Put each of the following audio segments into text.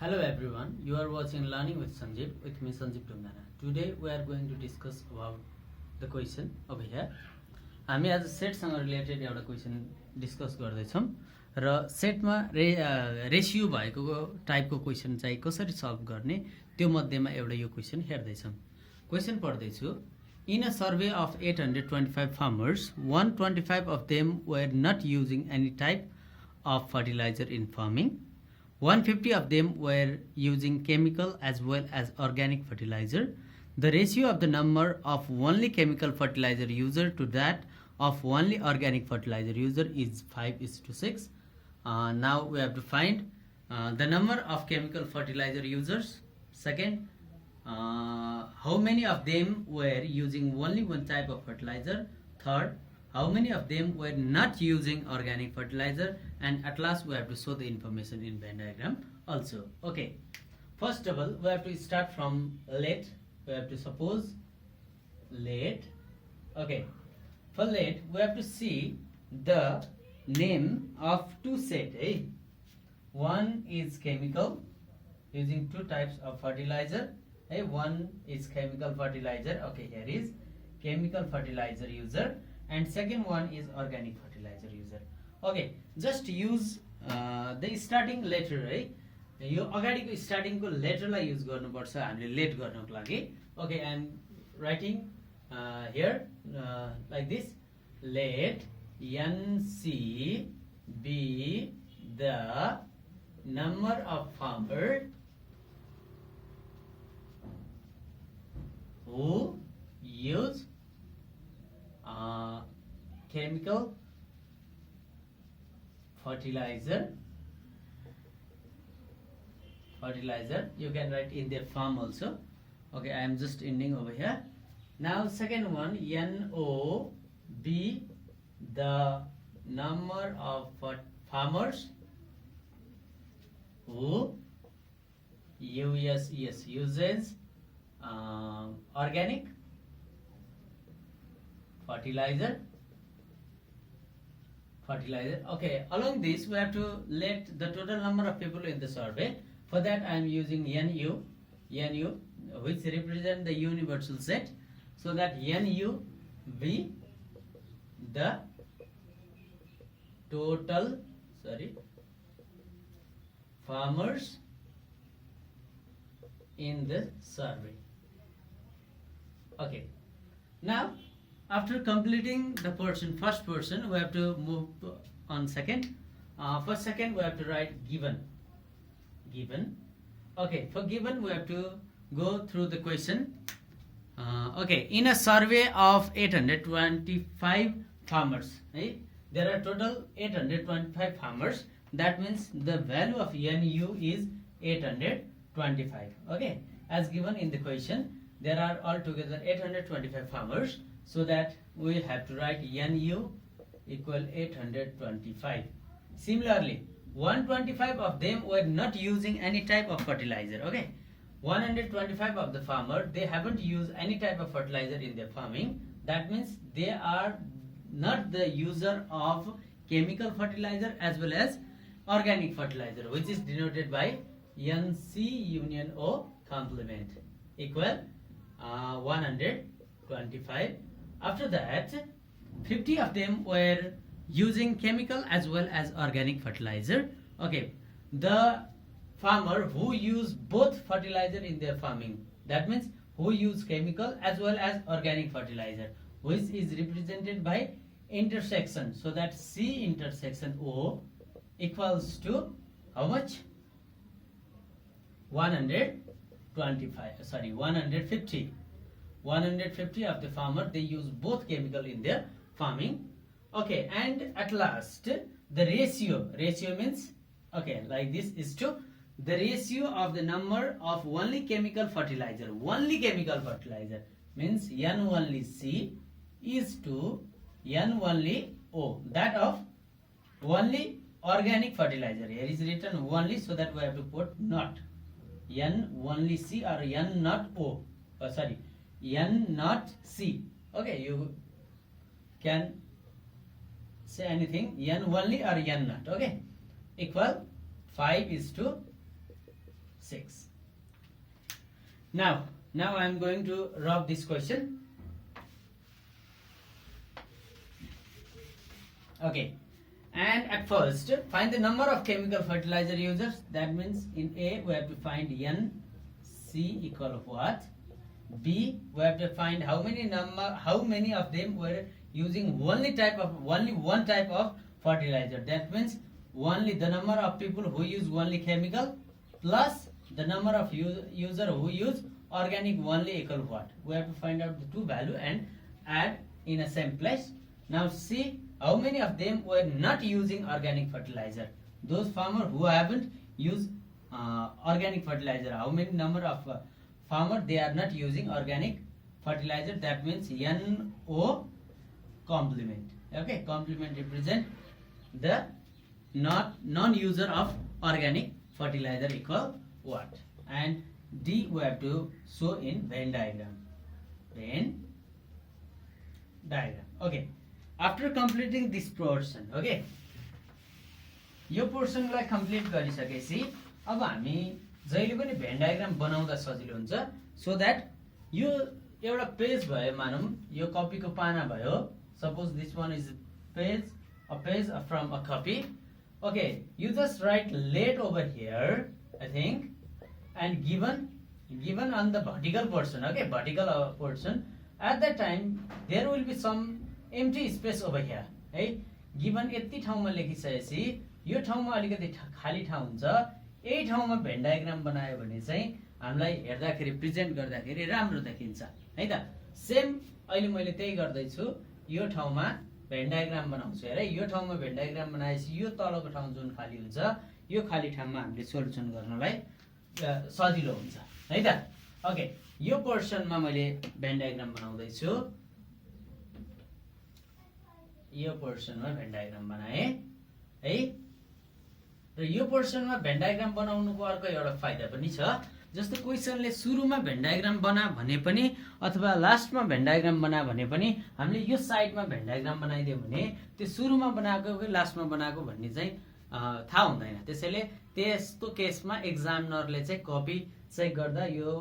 Hello everyone, you are watching Learning with Sanjeev with me Sanjeev Tungana. Today we are going to discuss about the question over here. हामी आज सेटसँग related एउटा question discuss गर्दैछौँ र सेटमा ratio भएको टाइपको question चाहिँ कसरी सल्भ गर्ने त्यो मध्येमा एउटा यो क्वेसन हेर्दैछौँ। क्वेसन पढ्दैछु। In a survey of 825 farmers, 125 of them were not using any type of fertilizer in farming. 150 of them were using chemical as well as organic fertilizer. The ratio of the number of only chemical fertilizer user to that of only organic fertilizer user is 5:6. Now we have to find the number of chemical fertilizer users. Second, how many of them were using only one type of fertilizer. Third, how many of them were not using organic fertilizer, and at last we have to show the information in Venn diagram also. Okay, first of all we have to start from let. We have to suppose let. Okay, for let we have to see the name of two set. One is chemical using two types of fertilizer. One is chemical fertilizer. Okay, here is chemical fertilizer user, and second one is organic fertilizer user. Okay, just use the starting letter. यो अगाडिको स्टार्टिङको लेटरलाई use गर्नुपर्छ हामीले late गर्नको लागि. Okay, I am writing here like this. Let NC be the number of farmers who use chemical fertilizer. You can write in their farm also. Okay, I am just ending over here. Now second one, NO be the number of farmers who uses organic fertilizer. Okay, along this we have to let the total number of people in the survey. For that I am using NU which represent the universal set, so that NU be the total farmers in the survey. Okay, now after completing the first person, we have to move on second. For second we have to write given. Okay, for given we have to go through the question. Okay, in a survey of 825 farmers, there are total 825 farmers. That means the value of NU is 825. Okay, as given in the question, there are altogether 825 farmers, so that we have to write NU equal 825. Similarly, 125 of them were not using any type of fertilizer. Okay, 125 of the farmer, they haven't used any type of fertilizer in their farming. That means they are not the user of chemical fertilizer as well as organic fertilizer, which is denoted by NC union O complement equal 125. After that, 50 of them were using chemical as well as organic fertilizer. Okay, the farmer who use both fertilizer in their farming, that means who use chemical as well as organic fertilizer, which is represented by intersection, so that C intersection O equals to how much? 150. 150 of the farmer, they use both chemical in their farming. Okay, and at last the ratio means, okay, like this is to the ratio of the number of only chemical fertilizer means N only C is to N only O, that of only organic fertilizer. Here is written only, so that we have to put not N only C or N not O, N not C. Okay, you can say anything, N only or N not. Okay, equal 5:6. Now I am going to rub this question. Okay, and at first find the number of chemical fertilizer users. That means in A we have to find N, C equal of what? B, we have to find how many of them were using only one type of fertilizer. That means only the number of people who use only chemical plus the number of user who use organic only equal what? We have to find out the two value and add in a same place. Now see how many of them were not using organic fertilizer. Those farmers who haven't used organic fertilizer, how many number of farmers they are not using organic fertilizer? That means NO complement. Okay, complement represent the non-user of organic fertilizer equal what? And D we have to show in Venn diagram. Okay, after completing this portion, okay, यो पोर्सनलाई complete गरिसकेपछि अब हामी जहिले पनि van diagram बनाउँदा सजिलो हुन्छ. So that यो एउटा पेज भयो, मानौं यो कपीको पाना भयो. Suppose this one is a page from a copy. Okay, you just write lead over here, I think, and given on the vertical portion. Okay, vertical portion, at that time there will be some empty space over here. है, given यति ठाउँमा लेखिसकेपछि यो ठाउँमा अलिकति खाली ठाउँ हुन्छ. यही ठाउँमा भेन डायग्राम बनायो भने चाहिँ हामीलाई हेर्दाखेरि प्रेजेन्ट गर्दाखेरि राम्रो देखिन्छ है त. सेम अहिले मैले त्यही गर्दै छु. यो ठाउँमा भेन डायग्राम बनाउँछु. हेर, यो ठाउँमा भेन डायग्राम बनाएपछि यो तलको ठाउँ जुन खाली हुन्छ, यो खाली ठाउँमा हामीले सोल्युसन गर्नलाई सजिलो हुन्छ है त. ओके, यो पोर्सनमा मैले भेन डायग्राम बनाउँदै छु. यो पोर्सनमा भेन डायग्राम बनाए है. र यो पोर्सनमा भेन डायग्राम बनाउनुको अर्को एउटा फाइदा पनि छ. जस्तो क्वेशनले सुरुमा भेन डायग्राम बना भने पनि अथवा लास्टमा भेन डायग्राम बना भने पनि हामीले यो साइडमा भेन डायग्राम बनाइदियो भने त्यो सुरुमा बनाएको कि लास्टमा बनाएको भन्ने चाहिँ थाहा हुँदैन. त्यसैले त्यस्तो केसमा एक्जामिनरले चाहिँ कपी चेक गर्दा यो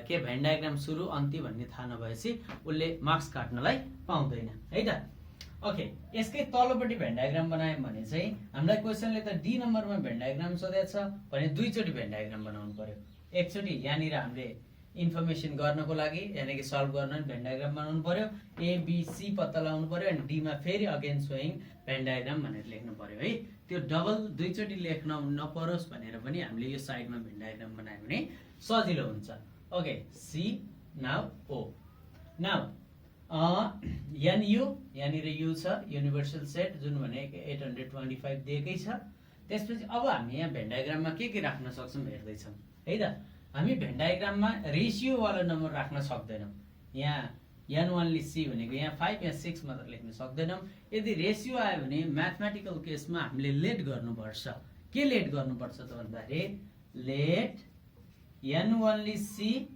के भेन डायग्राम सुरु अन्त्य भन्ने थाहा नभएपछि उसले मार्क्स काट्नलाई पाउँदैन है त. ओके, यसकै तलपट्टि भेन डायग्राम बनायौं भने चाहिँ हामीलाई क्वेशनले त डी नम्बरमा भेन डायग्राम सोधेको छ भने दुईचोटी भेन डायग्राम बनाउनु पर्यो. एकचोटी यहाँनिर हामीले इन्फर्मेसन गर्नको लागि यानी कि सल्भ गर्न भेन डायग्राम बनाउनु पर्यो. ए बी सी पत्ता लगाउनु पर्यो अनि डी मा फेरि अगेन सोइङ भेन डायग्राम भनेर लेख्नु पर्यो है. त्यो डबल दुईचोटी लेख्न नपरोस् भनेर पनि हामीले यो साइडमा भेन डायग्राम बनायो भने सजिलो हुन्छ. ओके, सी नाउ ओ. नाउ NU यहाँनिर U छ, युनिभर्सल सेट जुन भनेको 825 दिएकै छ. त्यसपछि अब हामी यहाँ भेन डायग्राममा के राख्न सक्छौं हेर्दैछौं है त. हामी भेन डायग्राममा रेशियो वाला नम्बर राख्न सक्दैनौं. यहाँ N1 C भनेको यहाँ 5 या 6 मात्र लेख्न सक्दैनौं. यदि रेशियो आयो भने म्याथमेटिकल केसमा हामीले लेट गर्नुपर्छ. के लेट गर्नुपर्छ त भन्दाखेरि late N1 C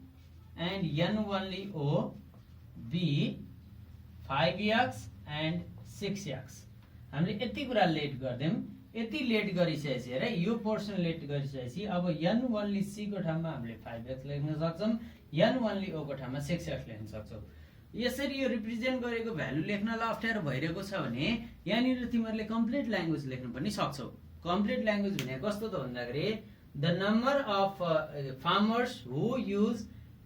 and N1 O be 5x and 6x. हामीले यति कुरा लेट गर्दैम. यति लेट गरिसकेपछि हेर, यो पोर्सन लेट गरिसकेपछि अब N1 C को ठाउँमा हामीले 5x लेख्न सक्छौं, N1 O को ठाउँमा 6x लेख्न सक्छौं. यसरी यो रिप्रेजेन्ट गरेको भ्यालु लेख्नलाई अप्ठ्यारो भइरहेको छ भने यहाँनिर तिमीहरूले कम्प्लिट ल्याङ्ग्वेज लेख्न पनि सक्छौ. कम्प्लिट ल्याङ्ग्वेज भने कस्तो त भन्दाखेरि the number of farmers who use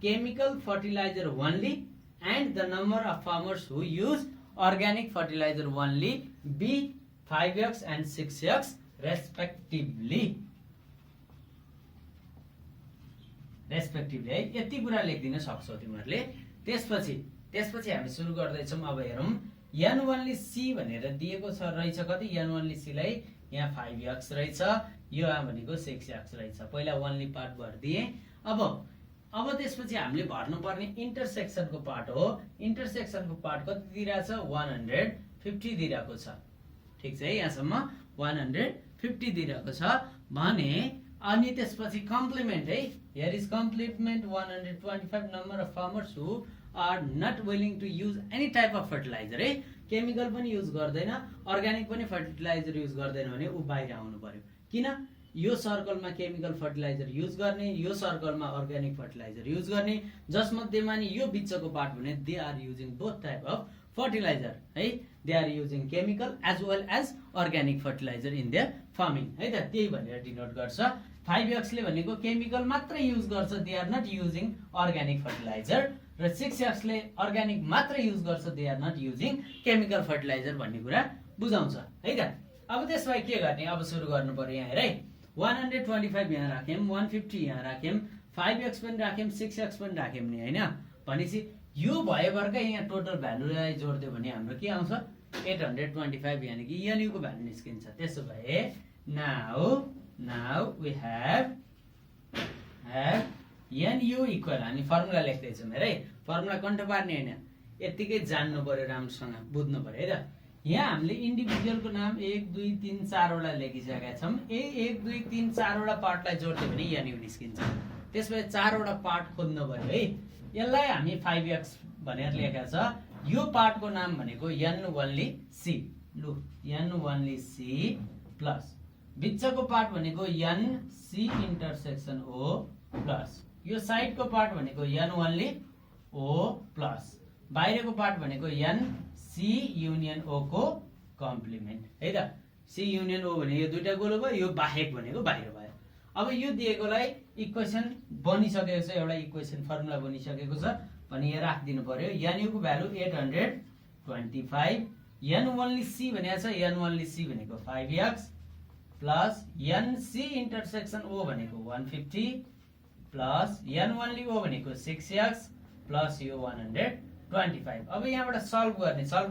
chemical fertiliser only and the number of farmers who use organic fertilizer only be 5x and 6x respectively. है, यति कुरा लेख्दिन सक्छौ तिमीहरूले. त्यसपछि हामी सुरु गर्दै छौं. अब हेरौं N1 C भनेर दिएको छ रहेछ कति. N1 C लाई यहाँ 5x रहेछ, यो भनेको 6x रहेछ. पहिला ओन्ली पार्ट भर्दिए. अब त्यसपछि हामीले भर्नुपर्ने इन्टरसेक्सनको पार्ट हो. इन्टरसेक्सनको पार्ट कति दिइराछ? 150 दिइराको छ. ठीक छ है, यहाँसम्म 150 दिइराको छ भने अनि त्यसपछि कम्प्लिमेन्ट है. Here is complement 125 number of farmers who are not willing to use any type of fertiliser है. केमिकल पनि युज गर्दैन, अर्ग्यानिक पनि फर्टिलाइजर युज गर्दैन भने ऊ बाहिर आउनु पर्यो. किन? यो सर्कलमा केमिकल फर्टिलाइजर युज गर्ने, यो सर्कलमा अर्ग्यानिक फर्टिलाइजर युज गर्ने, जसमध्येमा नि यो बिचको पार्ट भने they are using both type of fertiliser है, they are using chemical as well as organic fertiliser in their farming है त, त्यही भनेर डिनोट गर्छ। 5x ले भनेको केमिकल मात्रै युज गर्छ, they are not using organic fertiliser, र 6x ले अर्ग्यानिक मात्रै युज गर्छ, they are not using chemical fertiliser भन्ने कुरा बुझाउँछ है त। अब त्यसलाई के गर्ने, अब सुरु गर्नु पर्यो यहाँ हेर है। 125 यहाँ राख्यौँ, 150 यहाँ राख्यौँ, 5x पनि राख्यौँ, 6x पनि राख्यौँ नि होइन। भनेपछि यो भएभरकै यहाँ टोटल भ्यालुलाई जोड्दियो भने हाम्रो के आउँछ 825 यानि कि NU को भ्यालु निस्किन्छ। त्यसो भए now we have NU equal, हामी फर्मुला लेख्दै छौँ हेर है, फर्मुला कन्ठ पार्ने हैन, यतिकै जान्नु पर्यो, राम्रोसँग बुझ्नु पर्यो है त। यहाँ हामीले इन्डिभिजुअलको नाम 1 2 3 4 वटा लेखिसकेका छौँ। 1 2 3 4 वटा पार्टलाई जोड्दियो भने NU निस्किन्छ। त्यसपछि 4 वटा पार्ट खोज्नु पर्यो है। यसलाई हामी 5x भनेर लेखेका छ। यो पार्टको नाम भनेको N1C, लु N1C प्लस बिचको पार्ट भनेको NC इन्टरसेक्सन O प्लस यो साइडको पार्ट भनेको N1O प्लस बाहिरको पार्ट भनेको NC युनियन O को कम्प्लिमेन्ट है त। C युनियन O भने यो दुईटा गोलो भयो, यो बाहेक भनेको बाहिर भयो। अब यो दिएकोलाई इक्वेसन बनिसकेको छ, एउटा इक्वेसन फर्मुला बनिसकेको छ भने यहाँ राखिदिनु पर्यो। NU को भ्यालु 825, N1C भनेको छ, N1C भनेको 5x plus NC intersection O भनेको 150 प्लस N1O भनेको 6x प्लस यो 125। अब यहाँबाट सल्भ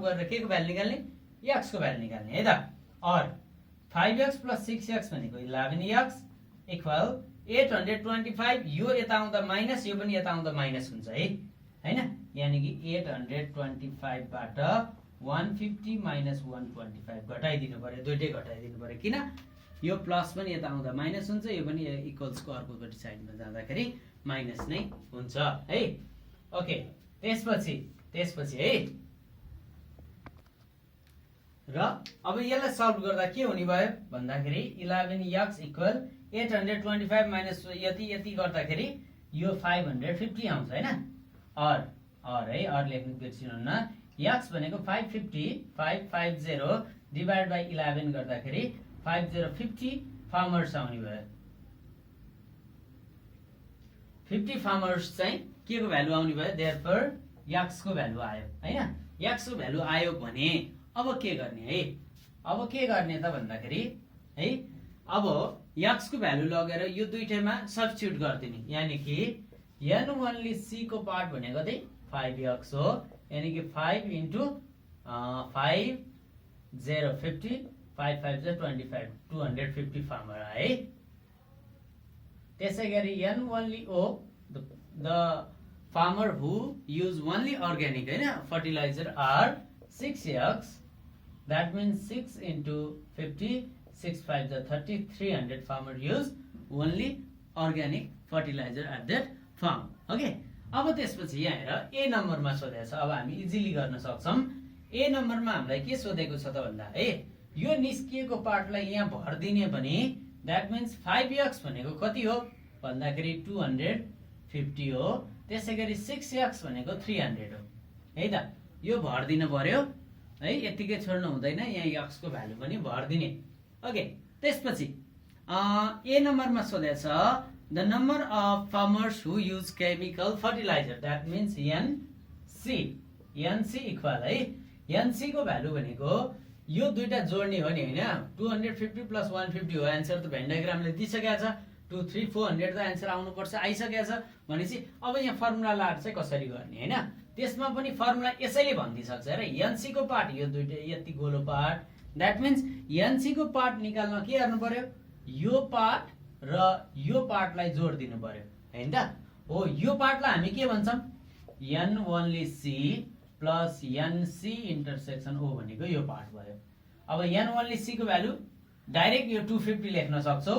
गरेर के को भ्यालु निकाल्ने, x को भ्यालु निकाल्ने है त। और 5x प्लस 6x भनेको 11x इक्वल 825, यो यता आउँदा माइनस, यो पनि यता आउँदा माइनस हुन्छ है हैन। यानी कि 825 बाट 150 माइनस 125 घटाइदिनु पर्यो, दुईटै घटाइदिनु पर्यो। किन, यो प्लस पनि यता आउँदा माइनस हुन्छ, यो पनि इक्वल्सको अर्कोपट्टि साइडमा जाँदाखेरि माइनस नै हुन्छ है। ओके, त्यसपछि है र अब यसलाई सल्भ गर्दा के हुने भयो भन्दाखेरि 11x इक्वल 825 माइनस यति गर्दाखेरि यो 550 आउँछ हैन। और है, और लेख्नु बिर्सिनुहुन्न, x भनेको 550 डिभाइड बाइ 11 गर्दाखेरि 5050 फार्मर्स आउने भयो। 50 फार्मर्स चाहिँ के को भ्यालु आउने भयो, देयरफोर x को भ्यालु आयो हैन। x को भ्यालु आयो भने अब के गर्ने है, अब के गर्ने त भन्दाखेरि है, अब x को भ्यालु लगेर यो दुईटैमा सब्स्टिट्युट गर्दिने, यानी कि N1C को पार्ट भनेको चाहिँ 5x हो, यानी कि 5 इन्टु 5 0 50 5 5 25 250 फार्मर है। त्यसै गरी N1O the farmer who use only organic हैन fertiliser are 6x, that means 6 into 50 6 5 30 300 farmer use only organic fertilizer at that farm। Okay, अब त्यसपछि यहाँ हेर ए नम्बरमा सोधेको छ, अब हामी इजिली गर्न सक्छौं। ए नम्बरमा हामीलाई के सोधेको छ त भन्दा है, यो निस्किएको पार्टलाई यहाँ भर्दिने भने that means 5x भनेको कति हो भन्दाखेरि 250 हो, त्यसैगरी 6x भनेको 300 हो है त। यो भर्दिनु पर्यो है, यतिकै छोड्नु हुँदैन, यहाँ x को भ्यालु पनि भर्दिने। ओके, त्यसपछि ए नम्बरमा सोधेछ the number of farmers who use chemical fertiliser, that means NC equal है, NC को भ्यालु भनेको यो दुईटा जोड्ने हो नि हैन, 250 प्लस 150 हो। एन्सर त भेन डायग्रामले दिइसकेको छ, 2 3 400 त एन्सर आउनु पर्छ, आइसकेको छ भनेपछि अब यहाँ फर्मुला लाएर चाहिँ कसरी गर्ने हैन। त्यसमा पनि फर्मुला यसैले भन्दिसक्छ र NC को पार्ट यो दुईटा यति गोलो पार्ट, द्याट मिन्स NC को पार्ट निकाल्न के गर्नु पर्यो, यो पार्ट र यो पार्टलाई जोड दिनु पर्यो हैन त। हो, यो पार्टलाई हामी के भन्छौं, N1C plus NC intersection O भनेको यो पार्ट भयो। अब N1C को भ्यालु डाइरेक्ट यो 250 लेख्न सक्छौ,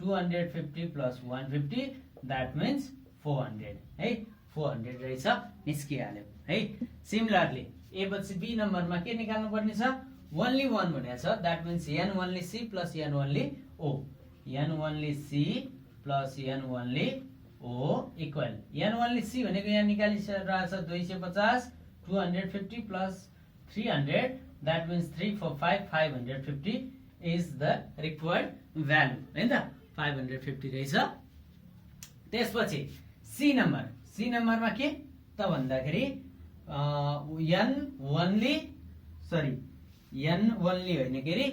250 प्लस 150 द्याट मिन्स 400 है, 400 रहेछ, निस्किहाल्यो है। सिमिलरली ए पछि बी नम्बरमा के निकाल्नु पर्ने छ, ओन्ली 1 भनेको छ, that means N1C plus N1O, n only c plus n only o equal n only c भनेको यहाँ निकालिरहेको छ 250 250 plus 300 that means 3 4 5 550 is the required value हैन त 550 रहेछ। त्यसपछि सी नम्बरमा के त भन्दाखेरि n only होइन के रे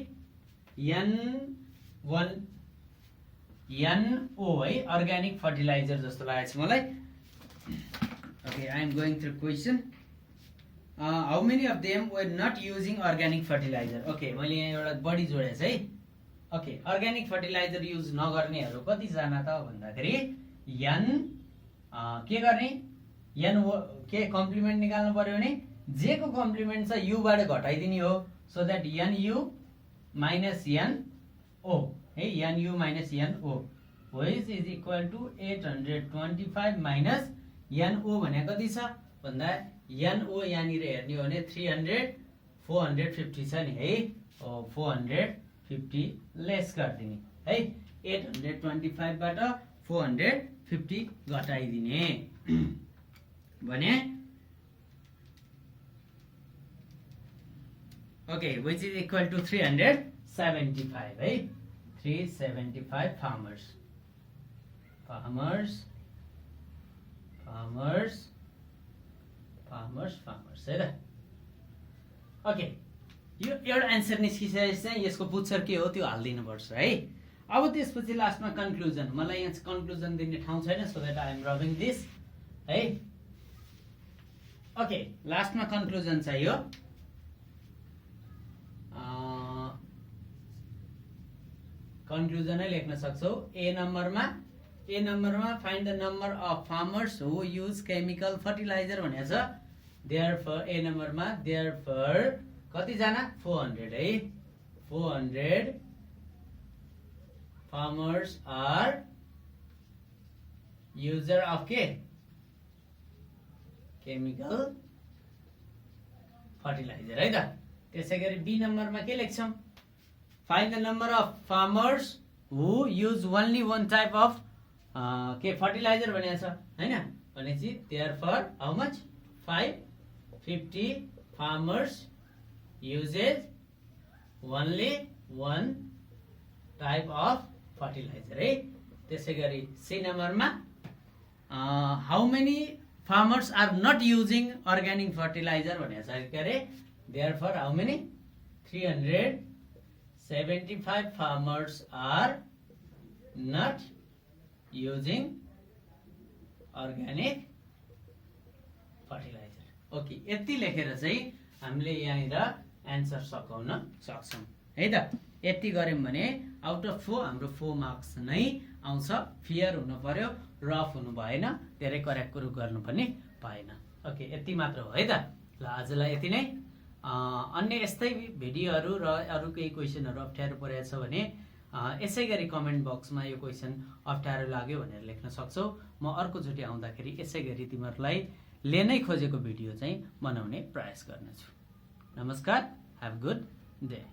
NO है अर्ग्यानिक फर्टिलाइजर जस्तो लागेको छ मलाई। Okay I am going through question. How many of them were not using organic fertiliser. Okay मैले यहाँ एउटा बढी जोडेको छु है। ओके अर्ग्यानिक फर्टिलाइजर युज नगर्नेहरू कतिजना त भन्दाखेरि के गर्ने के कम्प्लिमेन्ट निकाल्नु पर्यो भने जे को कम्प्लिमेन्ट छ u बाट घटाइदिने हो so that NU minus NO है NU minus NO which is equal to 825 minus NO भने कति छ भन्दा NO यहाँनिर हेर्ने हो भने 300 450 छ नि है 450 लेस गरिदिने है 825 बाट 450 घटाइदिने भने okay which is equal to 375 है 375 farmers है त। ओके यो एउटा आन्सर निस्किसकेपछि चाहिँ यसको पुच्छर के हो त्यो हाल्दिनु पर्छ है। अब त्यसपछि लास्टमा कन्क्लुजन मलाई यहाँ कन्क्लुजन दिने ठाउँ छैन so that I am rubbing this है। ओके लास्टमा कन्क्लुजन चाहियो। कन्क्लुजनै लेख्न सक्छौ। ए नम्बरमा find the number of farmers who use chemical fertiliser भनेको छ। देयरफोर ए नम्बरमा देयरफोर कतिजना 400 है 400 फार्मर्स आर युजर अफ के केमिकल फर्टिलाइजर है त। त्यसै गरी बी नम्बरमा के लेख्छौं find the number of farmers who use only one type of के फर्टिलाइजर भनेको छ हैन भनेपछि therefore how much 550 farmers uses only one type of fertilizer है। त्यसै गरी सी नम्बरमा how many farmers are not using organic fertilizer भनेको छ के अरे therefore how many 375 farmers are not using organic fertilizer। Okay यति लेखेर चाहिँ हामीले यहाँनिर एन्सर सकाउन सक्छौं है त। यति गर्यौं भने आउट अफ 4 हाम्रो 4 मार्क्स नै आउँछ। फेयर हुनु पर्यो रफ हुनु भएन धेरै करेक्ट कुरो गर्नु पनि भएन। ओके यति मात्र हो है त। ल आजलाई यति नै। अन्य यस्तै भिडियोहरु र अरु केही क्वेशनहरु अप्ठ्यारो परेको छ भने यसै गरी कमेन्ट बक्समा यो क्वेशन अप्ठ्यारो लाग्यो भनेर लेख्न सक्छौ। म अर्को चोटी आउँदाखेरि यसै गरी तिमीहरुलाई लेनै खोजेको भिडियो चाहिँ बनाउने प्रयास गर्नेछु। नमस्कार, have a good day।